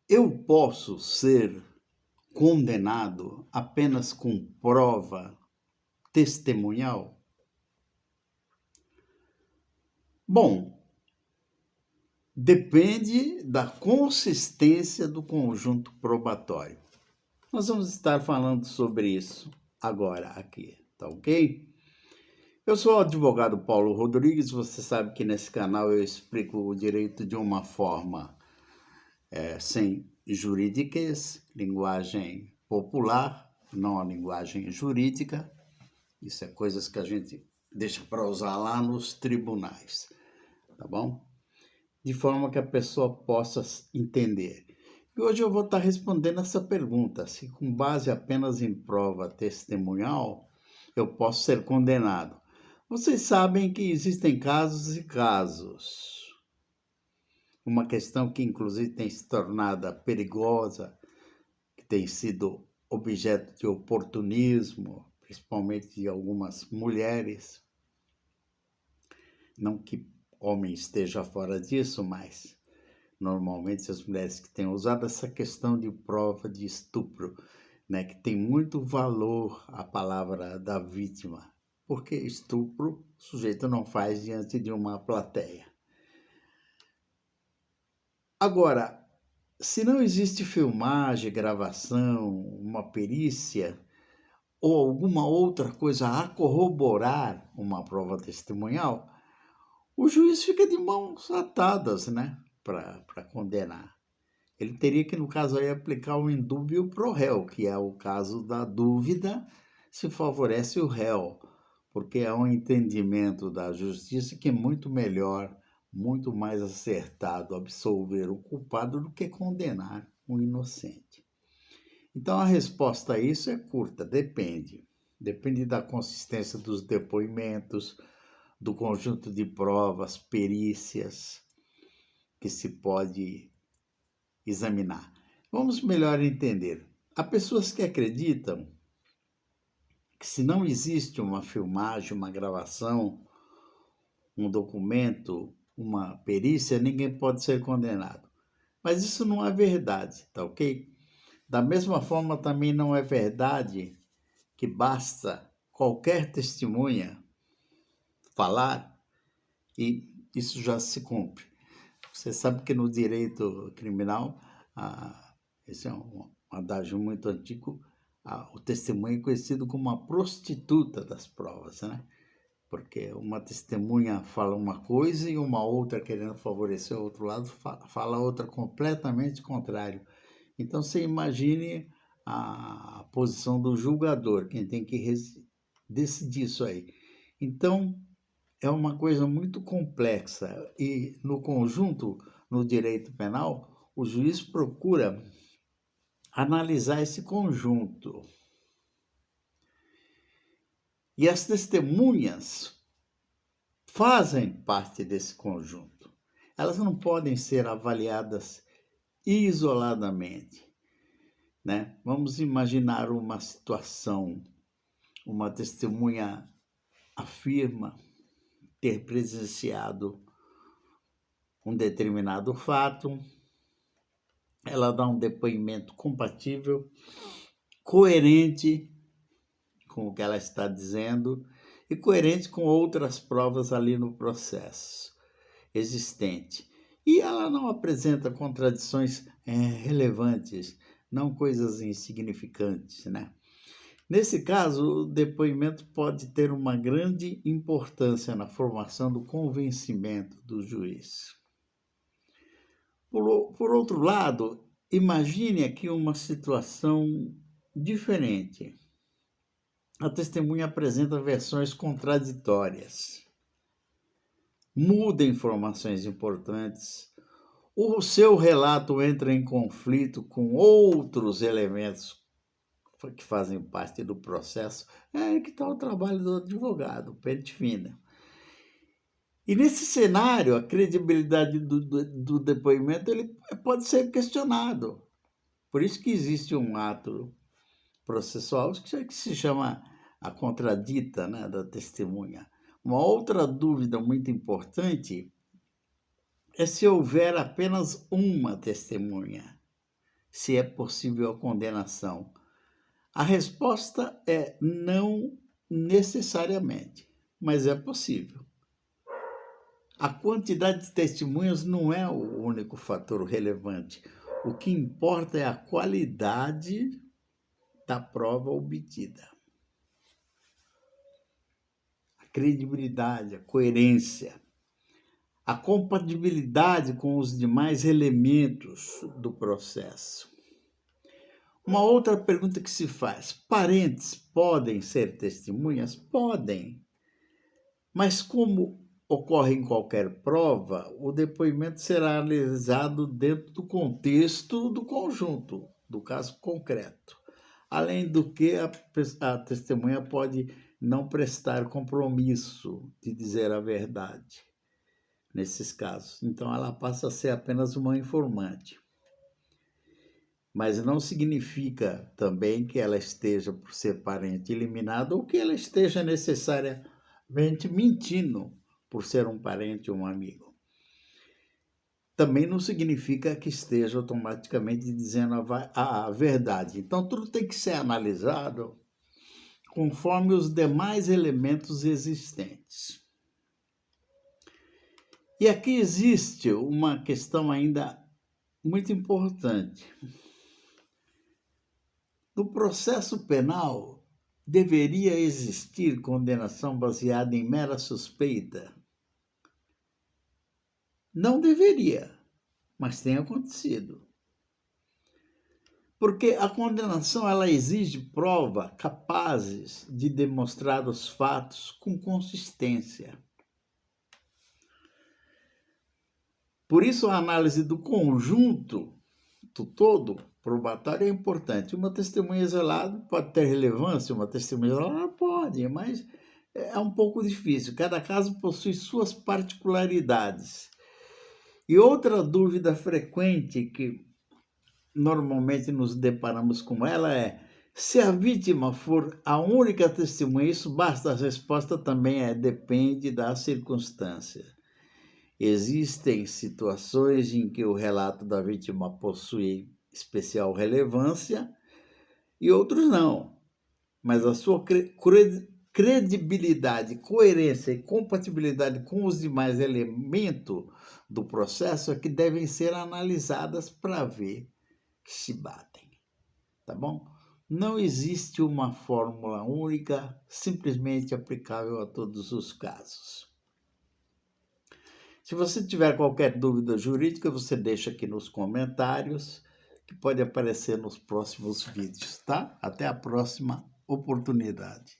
Eu posso ser condenado apenas com prova testemunhal? Bom, depende da consistência do conjunto probatório. Nós vamos estar falando sobre isso agora aqui, tá ok? Eu sou o advogado Paulo Rodrigues, você sabe que nesse canal eu explico o direito de uma forma sem jurídicas, linguagem popular, não a linguagem jurídica. Isso é coisas que a gente deixa para usar lá nos tribunais, tá bom? De forma que a pessoa possa entender. E hoje eu vou estar respondendo essa pergunta: se com base apenas em prova testemunhal eu posso ser condenado. Vocês sabem que existem casos e casos. Uma questão que inclusive tem se tornado perigosa, que tem sido objeto de oportunismo, principalmente de algumas mulheres. Não que homem esteja fora disso, mas normalmente as mulheres que têm usado essa questão de prova de estupro, né, que tem muito valor a palavra da vítima, porque estupro o sujeito não faz diante de uma plateia. Agora, se não existe filmagem, gravação, uma perícia ou alguma outra coisa a corroborar uma prova testemunhal, o juiz fica de mãos atadas, né, para condenar. Ele teria que, no caso aí, aplicar o indúbio pro réu, que é o caso da dúvida se favorece o réu, porque é um entendimento da justiça que é muito melhor, muito mais acertado absolver o culpado do que condenar o inocente. Então, a resposta a isso é curta, depende. Depende da consistência dos depoimentos, do conjunto de provas, perícias que se pode examinar. Vamos melhor entender. Há pessoas que acreditam que se não existe uma filmagem, uma gravação, um documento, uma perícia, ninguém pode ser condenado. Mas isso não é verdade, tá ok? Da mesma forma, também não é verdade que basta qualquer testemunha falar e isso já se cumpre. Você sabe que no direito criminal, esse é um adágio muito antigo, o testemunho é conhecido como a prostituta das provas, né? Porque uma testemunha fala uma coisa e uma outra, querendo favorecer o outro lado, fala outra completamente contrária. Então, você imagine a posição do julgador, quem tem que decidir isso aí. Então, é uma coisa muito complexa e, no conjunto, no direito penal, o juiz procura analisar esse conjunto. E as testemunhas fazem parte desse conjunto. Elas não podem ser avaliadas isoladamente, né? Vamos imaginar uma situação, uma testemunha afirma ter presenciado um determinado fato, ela dá um depoimento compatível, coerente com o que ela está dizendo e coerente com outras provas ali no processo existente. E ela não apresenta contradições relevantes, não coisas insignificantes, né? Nesse caso, o depoimento pode ter uma grande importância na formação do convencimento do juiz. Por outro lado, imagine aqui uma situação diferente. A testemunha apresenta versões contraditórias, muda informações importantes, o seu relato entra em conflito com outros elementos que fazem parte do processo. É aí que está o trabalho do advogado, pente fina. E nesse cenário, a credibilidade do depoimento ele pode ser questionado. Por isso que existe um ato processual que se chama a contradita, né, da testemunha. Uma outra dúvida muito importante é se houver apenas uma testemunha. se é possível a condenação. A resposta é não necessariamente, mas é possível. A quantidade de testemunhas não é o único fator relevante. O que importa é a qualidade da prova obtida. A credibilidade, a coerência, a compatibilidade com os demais elementos do processo. Uma outra pergunta que se faz: parentes podem ser testemunhas? Podem. Mas como ocorre em qualquer prova, o depoimento será analisado dentro do contexto do conjunto, do caso concreto. Além do que, a testemunha pode não prestar compromisso de dizer a verdade nesses casos. Então, ela passa a ser apenas uma informante. Mas não significa também que ela esteja, por ser parente, eliminada ou que ela esteja necessariamente mentindo por ser um parente ou um amigo. Também não significa que esteja automaticamente dizendo a verdade. Então, tudo tem que ser analisado conforme os demais elementos existentes. E aqui existe uma questão ainda muito importante. No processo penal, deveria existir condenação baseada em mera suspeita? Não deveria, mas tem acontecido. Porque a condenação ela exige prova capazes de demonstrar os fatos com consistência. Por isso, a análise do conjunto, do todo probatório, é importante. Uma testemunha isolada pode ter relevância, uma testemunha isolada pode, mas é um pouco difícil. Cada caso possui suas particularidades. E outra dúvida frequente que normalmente nos deparamos com ela é: se a vítima for a única testemunha, isso basta? A resposta também depende da circunstância. Existem situações em que o relato da vítima possui especial relevância e outros não, mas a sua credibilidade, coerência e compatibilidade com os demais elementos do processo é que devem ser analisadas para ver se batem, tá bom? Não existe uma fórmula única, simplesmente aplicável a todos os casos. Se você tiver qualquer dúvida jurídica, você deixa aqui nos comentários, que pode aparecer nos próximos vídeos, tá? Até a próxima oportunidade.